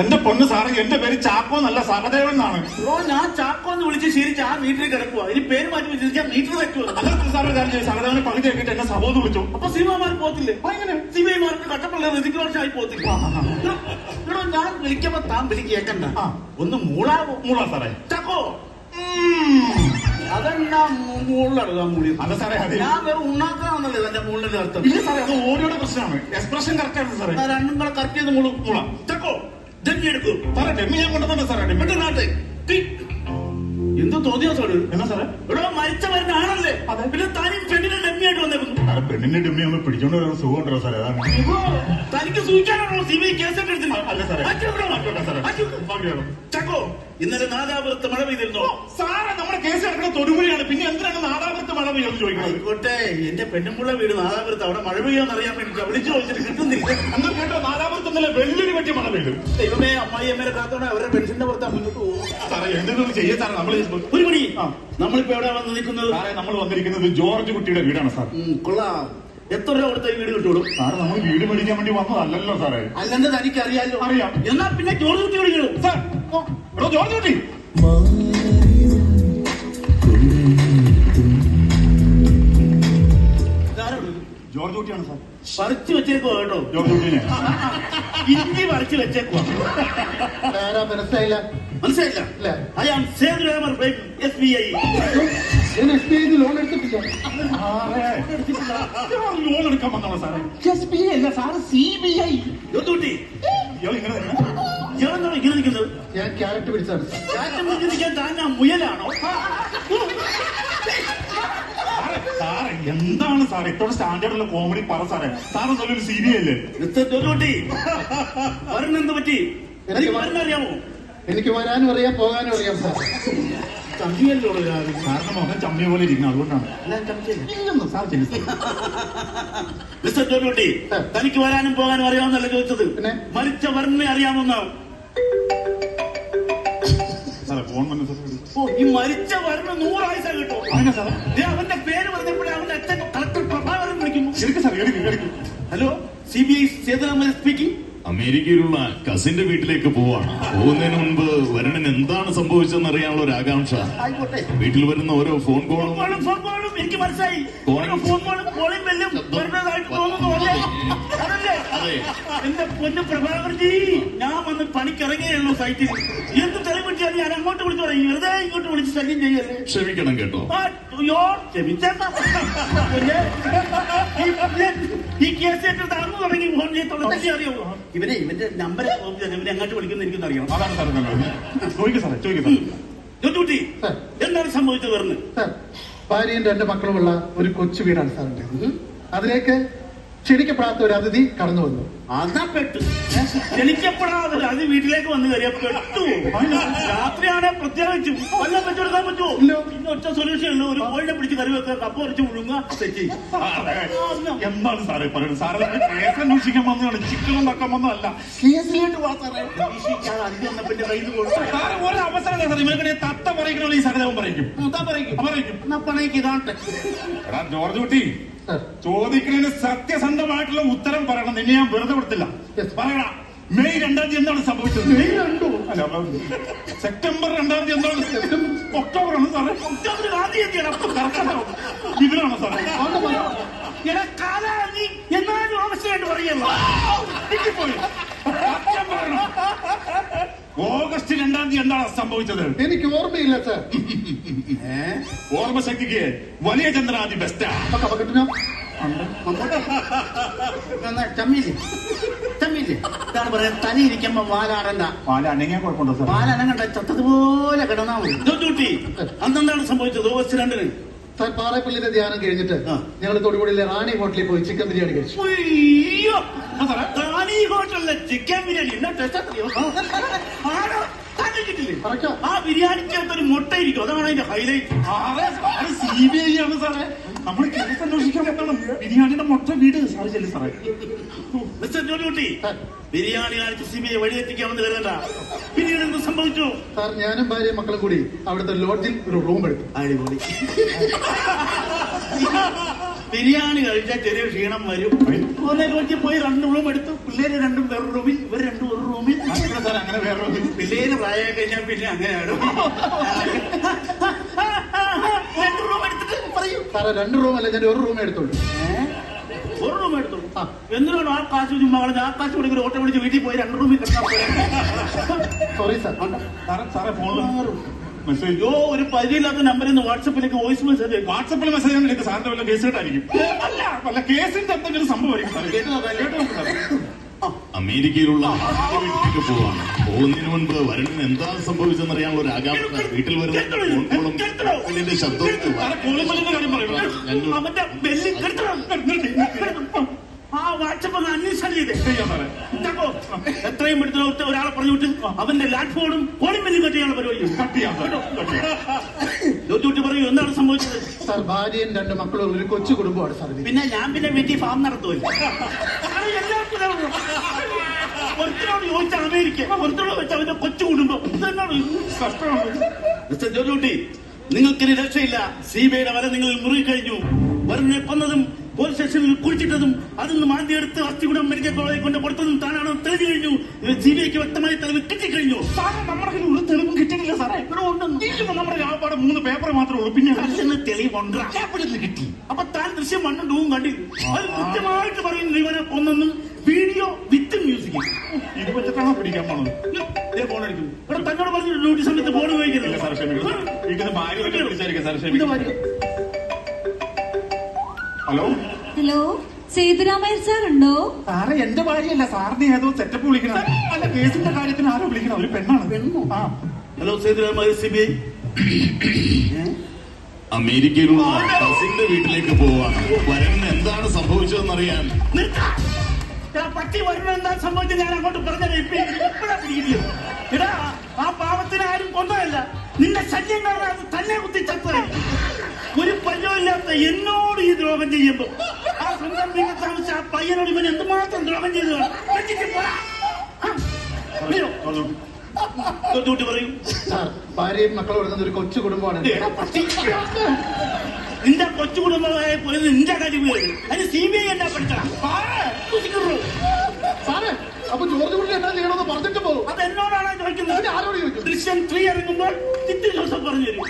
എന്റെ പൊണ്ണ് സാറേ, എന്റെ പേര് ചാക്കോ എന്നല്ല സഹദേവൻ എന്നാണ്. ഞാൻ ചാക്കോ എന്ന് വിളിച്ച് ശരിച്ച് ആ മീറ്ററിൽ കിടക്കുക. ഇനി പേര് മാറ്റി വെച്ചാൽ മീറ്റർ വെക്കുമോ? സാറേ സഹദേവനെ പകുതി ആക്കിയിട്ട് എന്നെ സബോധ വിളിച്ചു. അപ്പൊ സിനിമാമാർ പോത്തില്ലേ? സിനിമമാർക്ക് കട്ടപ്പള്ള ഋതിക് വർഷമായി പോത്തില്ല. ഞാൻ വിളിക്കുമ്പോ താൻ വിളിക്കേക്കണ്ട, ഒന്ന് മൂളാവോ? മൂളാ സാറേ. ചാക്കോ അതെന്നാ മൂളിലടുക്കാൻ മൂളി? അല്ല സാറേ, ഞാൻ വേറെ ഉണ്ടാക്കാന്നല്ലേ എന്റെ മൂളിന്റെ അർത്ഥം. ഇല്ല സാറേ, അത് ഓടിയുടെ പ്രശ്നമാണ്. എക്സ്പ്രഷൻ കറക്റ്റ് ആണ് സാറേ. രണ്ടും കൂടെ കറക്റ്റ് ചെയ്ത് മൂളാം. ചാക്കോ ഡെമ്മി എടുക്കും സാറേ. ഡെമ്മി ഞാൻ കൊണ്ടുവന്നിട്ട് സാറേ. ഡെമ്മി നാട്ടെ എന്ത് തോന്നിയോ സാറ്? എന്നാ സാറേ? ഇവിടെ മരിച്ചവരനാണല്ലേ, പിന്നെ താനും പെണ്ണിനെ ഡെമ്മിയായിട്ട് വന്നേക്കുന്നു. സാറേ പെണ്ണിന്റെ ഡെമ്മി നമ്മൾ പിടിച്ചോണ്ട് വരുന്ന സുഖം ഉണ്ടോ സാറേ? അതാണ് തനിക്ക് സൂചിക്കാനാണോ CBI കേസൊക്കെ എടുത്തില്ല? അല്ല സാറേ. ചക്കോ ഇന്നലെ നാദാപുരത്ത് മഴ പെയ്തിരുന്നോ? സാറേ നമ്മുടെ കേസ് കിടക്കുന്ന തൊടുപുഴയാണ്, പിന്നെ എന്തിനാണ് നാദാപുരത്ത് മഴ പെയ്യുമെന്ന് ചോദിക്കുന്നത്? ആയിക്കോട്ടെ, എന്റെ പെണ്ണുമ്പുള്ള വീട് നാദാപുരത്ത്, അവിടെ മഴ പെയ്യാന്ന് അറിയാൻ വേണ്ടി വിളിച്ചു ചോദിച്ചിട്ട് കിട്ടുന്നില്ല. അന്ന് കേട്ടോ, നാദാപുരത്ത് ഇന്നലെ വെള്ളിന് പറ്റിയ മഴ പെയ്തു. ദൈവമേ, അമ്മായി അമ്മേനെ കാത്തോടെ അവരുടെ പെൻഷന്റെ പുറത്താ മുന്നോട്ട് പോകും. സാറേ എന്തെങ്കിലും ചെയ്യാൻ സാറേ. നമ്മൾ ഒരു മണി നമ്മളിപ്പോ എവിടെ വന്ന് നിൽക്കുന്നത്? സാറേ നമ്മൾ വന്നിരിക്കുന്നത് ജോർജ് കുട്ടിയുടെ വീടാണ് സാർ. കൊള്ളാം. എത്ര രൂപ കൊടുത്ത വീട് കിട്ടുള്ളൂ? സാറ് നമ്മൾ വീട് മേടിക്കാൻ വേണ്ടി വന്നതല്ലല്ലോ സാറേ. അല്ലെന്ന് തനിക്ക് അറിയാലോ? അറിയാം. എന്നാ പിന്നെ ജോർജ് കുട്ടി വിളിക്കണം സാർ. എടോ ജോർജ് കുട്ടി. ജോർജ് കുട്ടിയാണ് സാർ. പറിച്ചു വെച്ചേക്കുവാ കേട്ടോ ജോർജ് കുട്ടീനെ. ഇഞ്ചി പറിച്ചു വെച്ചേക്കുവാ. മനസ്സിലായില്ല. മനസ്സിലായില്ല. I am Sethuramar SBI. SBI loan എടുത്തിട്ടില്ല. ലോൺ എടുക്കാൻ വന്നോളൂ സാറേ. SBI അല്ല സാറ്, CBI. കുട്ടി ഇയാൾ ഇങ്ങനെ തന്നെ. ഇയാളെന്താണ് ഇങ്ങനെ നിൽക്കുന്നത്? ഞാൻ ക്യാരറ്റ് പിടിച്ചാണ്. ക്യാരറ്റ് പിടിച്ചിരിക്കാൻ താൻ മുയലാണോ? സാറേ എന്താണ് സാറേ ഇത്തോടെ സ്റ്റാൻഡേർഡുള്ള കോമഡി പറ സാറേ. സാറ് നല്ലൊരു CBI അല്ലേ? കുട്ടി വരണെന്ത് പറ്റി? അറിയാമോ? എനിക്ക് വരാനും അറിയാം, പോകാനും അറിയാം സാർ. ചമ്മിയല്ലോ സാറിന്റെ മുഖം ചമ്മിയ പോലെ ഇരിക്കണം, അതുകൊണ്ടാണ്. ഇല്ലെന്നോ സാർ? മിസ്റ്റർ ജോലി, തനിക്ക് വരാനും പോകാനും അറിയാമെന്നല്ല ചോദിച്ചത്, പിന്നെ മരിച്ച വരനെ അറിയാമെന്ന്. സാറേ ഫോൺ വന്നു. ഈ മരിച്ച വരന് 100 ആയുസ കിട്ടും. അങ്ങനെ സാറേ. അവന്റെ പേര് പറഞ്ഞപ്പോഴേ അവന്റെ അച്ഛൻ കളക്ടർ പ്രഭാകരൻ വിളിക്കുന്നു. ശരിക്കും സാർ എടുക്കും. Hello, CBI Sethuraman speaking. അമേരിക്കയിലുള്ള കസിന്റെ വീട്ടിലേക്ക് പോവാണ്. പോകുന്നതിന് മുൻപ് വരണൻ എന്താണ് സംഭവിച്ചതെന്ന് അറിയാനുള്ള ഒരു ആകാംക്ഷ. വീട്ടിൽ വരുന്ന ഓരോ ഫോൺ കോളും എനിക്ക് മനസ്സിലായി. ഓരോ ഫോൺ കോളും എല്ലാം വരുന്നതായിട്ട് തോന്നുന്നു. അതല്ലേ എന്റെ പൊന്ന് പ്രഭാകർജി, ഞാൻ വന്ന് പണിക്കിറങ്ങിയുള്ളൂ സൈറ്റിൽ. എന്ത് തെളിവിട്ടാൽ ഞാൻ അങ്ങോട്ട് വിളിച്ചു പറയും, വെറുതെ ഇങ്ങോട്ട് വിളിച്ച് ശല്യം ചെയ്യല്ലേ. ക്ഷമിക്കണം കേട്ടോ. ഈ കേസ് ഏറ്റെടുത്ത് അന്ന് തുടങ്ങി ഫോൺ ചെയ്തോളൂ. അറിയാമോ ഇവന്റെ നമ്പർ ഇവനെ അങ്ങോട്ട് വിളിക്കുന്ന എനിക്കൊന്നും അറിയാം. അതാണ് സാറേ ചോദിക്കും സാറേ. ചോദിക്കും എന്താണ് സംഭവിച്ചത്? പറഞ്ഞ് ഭാര്യയും 2 മക്കളുമുള്ള ഒരു കൊച്ചു വീടാണ് സാറിന്റെ. അതിലേക്ക് ക്ഷണിക്കപ്പെടാത്ത ഒരു അതിഥി കടന്നു വന്നു. അതാ പെട്ടു. ക്ഷണിക്കപ്പെടാതെ അത് വീട്ടിലേക്ക് വന്നു കയറിയാ പെട്ടു. രാത്രിയാണെ പ്രത്യേകിച്ചും കൊല്ലം വെച്ചെടുക്കാൻ പറ്റുമോ? പിന്നെ ഒറ്റ സൊല്യൂഷൻ ഉള്ളൂ, ഒരു കോഴിനെ പിടിച്ച് കറി വെക്കുക, കപ്പ വരച്ച് മുഴുങ്ങുക, തെറ്റി. എന്താണ് സാറേ പറയുന്നത്? സാറേ കേസ് അന്വേഷിക്കാൻ വന്നതാണ്, ചിക്കൻ ഉണ്ടാക്കാൻ വന്നതല്ല. കേസിലോട്ട് വാസാറേ അധികം വന്നപ്പോ കയ്യിൽ കൊടുത്തു. സാറ് ഒരു അവസരം ഇവരുടെ തത്ത പറയിക്കണോ ഈ സകലവും പറയിക്കും. എന്നാ പണയ്ക്ക് ഇതാട്ടെ. എടാ ജോർജ് കുട്ടി, ചോദിക്കുന്നതിന് സത്യസന്ധമായിട്ടുള്ള ഉത്തരം പറയണം. നിന്നെ ഞാൻ വെറുതെ കൊടുത്തില്ല. പറയണ മെയ് 2-ാം തീയതി എന്താണ് സംഭവിച്ചത്? സെപ്റ്റംബർ 2-ാം തീയതി എന്താണ്? ഒക്ടോബർ ആണ് സാറേ. ഒക്ടോബർ ആദ്യം ഇതിലാണോ സാറേ? കാലാവധി എന്നാലും ആവശ്യമായിട്ട് പറയല്ലോ. ഓഗസ്റ്റ് 2-ാം തീയതി എന്താണ് സംഭവിച്ചത്? എനിക്ക് ഓർമ്മയില്ല സാർ. ഓർമ്മശക്തിക്ക് വലിയ ചന്ദ്രനാദി ബെസ്റ്റാ. ചമ്മില്ലേ ഇതാണ് പറയാൻ. തനി ഇരിക്കുമ്പോ വാലാടണ്ട. വാലനങ്ങാൻ കുഴപ്പമുണ്ടോ സാർ? വാലനങ്ങണ്ട, ചത്തതുപോലെ കിടന്നാ മതി. അന്നെന്താണ് സംഭവിച്ചത്? ഓഗസ്റ്റ് 2-ന് സാർ പാറപ്പള്ളിയിലെ ധ്യാനം കഴിഞ്ഞിട്ട് ഞങ്ങൾ തൊടുപുഴയിലെ റാണി ഹോട്ടലിൽ പോയി ചിക്കൻ ബിരിയാണി കഴിച്ചു. അയ്യോ, റാണി ഹോട്ടലിലെ ചിക്കൻ ബിരിയാണി എന്നാ ടേസ്റ്റ് ആ ബിരിയാണിക്കകത്തൊരു മുട്ട ഇരിക്കും, അതാണ് അതിന്റെ ഹൈലൈറ്റ്. CBI ആണ് സാറേ. നമ്മൾ കേസ് അന്വേഷിക്കാൻ പറ്റണം. ബിരിയാണിയുടെ മുട്ട വീട് സാറ് ചെല്ലു സാറേ. മിസ്റ്റർ ജോലിക്കുട്ടി, ബിരിയാണി കാണിച്ച് CBI വഴിയെത്തിക്കാമെന്ന് കരുതണ്ട. പിന്നീട് എന്ത് സംഭവിച്ചു? സാർ ഞാനും ഭാര്യയും മക്കളും കൂടി അവിടുത്തെ ലോഡ്ജിൽ ഒരു റൂം എടുത്തു. അടിപൊളി. ബിരിയാണി കഴിച്ചാൽ ചെറിയ ക്ഷീണം വരും. ലോഡ്ജിൽ പോയി 2 റൂം എടുത്തു. പിള്ളേര് 2 വേറെ റൂമിൽ, ഇവർ 2 ഒരു റൂമിൽ. സാർ അങ്ങനെ വേറെ പിള്ളേര് പ്രായം കഴിഞ്ഞാൽ പിന്നെ അങ്ങനെയാണ്. 2 റൂം എടുത്തിട്ട് പറയൂ. സാറേ 2 റൂം അല്ല, ഞാൻ 1 റൂം എടുത്തോളൂ. 1 റൂം എടുത്തോളൂ. എന്തിനാണ് ആ കാശ് ചുമ്മാ കളഞ്ഞ്? ആ കാശ് കൊടുക്കുന്ന ഓട്ടോ വിളിച്ച് വീട്ടിൽ പോയി 2 റൂമിൽ കിടക്കാൻ സോറി സാർ. സാറേ ഫോണിൽ മെസ്സേജ്. അയ്യോ, ഒരു പരിചയമില്ലാത്ത നമ്പറിൽ നിന്ന് വാട്സപ്പിലേക്ക് വോയിസ് മെസ്സേജ്. വാട്സപ്പിൽ മെസ്സേജ് ഒന്നും സാറിന്റെ വല്ല കേസ് കേട്ടായിരിക്കും. അല്ല കേസിന്റെ എന്തെങ്കിലും സംഭവമായിരിക്കും സാറേ. കേട്ടോ സാറേ. അമേരിക്കയിലുള്ള വീട്ടിലേക്ക് പോവാണ്. പോകുന്നതിന് മുൻപ് വരുണിന് എന്താ സംഭവിച്ചെന്ന് അറിയാനുള്ള ഒരു ആകാംക്ഷ. വീട്ടിൽ വരുന്ന ഫോൺ കോളും ഇതിന്റെ ശബ്ദവും കോളിമലിന്റെ കാര്യം പറയുന്നത് അവന്റെ ബെല്ലി ആ വാട്സപ്പ് അന്വേഷണം ചെയ്തേ. എത്രയും പെടുത്തുന്ന ഒരാളെ പറഞ്ഞു വിട്ട് അവന്റെ ലാൻഡ് ഫോണും കോളിംഗ് ബെല്ലും കട്ടിയാണ് പരിപാടി. ജോജുട്ടി പറയൂ, എന്താണ് സംഭവിച്ചത്? സാർ ഭാര്യയും 2 മക്കളും ഒരു കൊച്ചു കുടുംബമാണ് സാർ. പിന്നെ ഞാൻ വീട്ടിൽ ഫാം നടത്തുമല്ലോ. ഒരുത്തിനോട് ചോദിച്ച അമേരിക്ക, ഒരുത്തിനോട് വെച്ച അവന്റെ കൊച്ചു കുടുംബം. ഇതെന്നാണ് ജോജുട്ടി? നിങ്ങൾക്കിനി രക്ഷയില്ല. സിബിഐയുടെ വല നിങ്ങൾ മുറുകിക്കഴിഞ്ഞു. വരുന്നെ കൊന്നതും പോലീസ് സ്റ്റേഷനിൽ കുഴിച്ചിട്ടതും അതിൽ നിന്ന് മാന്തിയെടുത്ത് അസ്ഥികുടം മെഡിക്കൽ കോളേജിൽ കൊണ്ട് കൊടുത്തതും താനാണോ തെളിഞ്ഞു കഴിഞ്ഞു. സിബിഐക്ക് വ്യക്തമായ തെളിവ് കിട്ടിക്കഴിഞ്ഞു. സാറേ നമ്മുടെ കയ്യിൽ ഒരു തെളിവും കിട്ടിയിട്ടില്ല സാറേ. ഇവിടെ ഉണ്ടെന്ന് നമ്മുടെ രാപ്പാടെ 3 പേപ്പർ മാത്രമേ ഉള്ളൂ. പിന്നെ തെളിവുണ്ടാ കിട്ടി. അപ്പൊ താൻ ദൃശ്യം 1 ഉം 2 ഉം കണ്ടിരുന്നു. അത് കൃത്യമായിട്ട് പറയുന്നു ഇവനെ കൊന്നെന്ന്. Video with music. ഇത് വെച്ചിട്ടാണോ പിടിക്കാൻ പോണത്? ഫോൺ അടിക്കും. ഇവിടെ തന്നോട് പറഞ്ഞു ഡ്യൂട്ടി സമയത്ത് ഫോൺ ഉപയോഗിക്കുന്നത്. ഹലോ ഹലോ, സേതുരാമയ്യർ സാർ ഉണ്ടോ? സാറേ എന്റെ ഭാര്യയല്ല, സാറിന് ഏതോ സെറ്റപ്പ് വിളിക്കണം. അല്ല കേസിന്റെ കാര്യത്തിന് ആരോ വിളിക്കണം. ഒരു പെണ്ണാണ്. പെണ്ണോ? ആ. Hello Sethuramayyar, CBI. അമേരിക്കയിലുള്ള കസിന്റെ വീട്ടിലേക്ക് പോവാണ്. വരുണിന് എന്താണ് സംഭവിച്ചതെന്നറിയാൻ. പട്ടി വരുന്ന എന്താ സംഭവിച്ചത് ഞാൻ അങ്ങോട്ട് പറഞ്ഞത്. എടാ, ആ പാവത്തിന് ആരും കൊന്നതല്ല. നിന്റെ ശല്യം കാരണം അത് തന്നെ കുത്തി ചത്തതായി. ഒരു പയ്യമില്ലാത്ത എന്നോട് ഈ ദ്രോഹം ചെയ്യുമ്പോ ആ സ്വന്തം വീട്ടിൽ താമസിച്ച ആ പയ്യനോട് ഇവൻ എന്തുമാത്രം ദ്രോഹം ചെയ്തു. പറയൂ. സാർ ഭാര്യയും മക്കളും കൊടുക്കുന്ന ഒരു കൊച്ചു കുടുംബമാണ്. നിന്റെ കൊച്ചു കുടുംബമായ പോയത് നിന്റെ കാര്യം അതിന് CBI എന്നാ പഠിക്കണം. സാറേ അപ്പൊ ജോർജ് കുട്ടി എന്നാ ചെയ്യണമെന്ന് പറഞ്ഞിട്ട് പോകും. അത് എന്നോടാണോ ചോദിക്കുന്നത്? ആരോട് ചോദിക്കും? ദൃശ്യം 3 ഇറങ്ങുമ്പോൾ ചിത്തി ജോസഫ് പറഞ്ഞു തരും.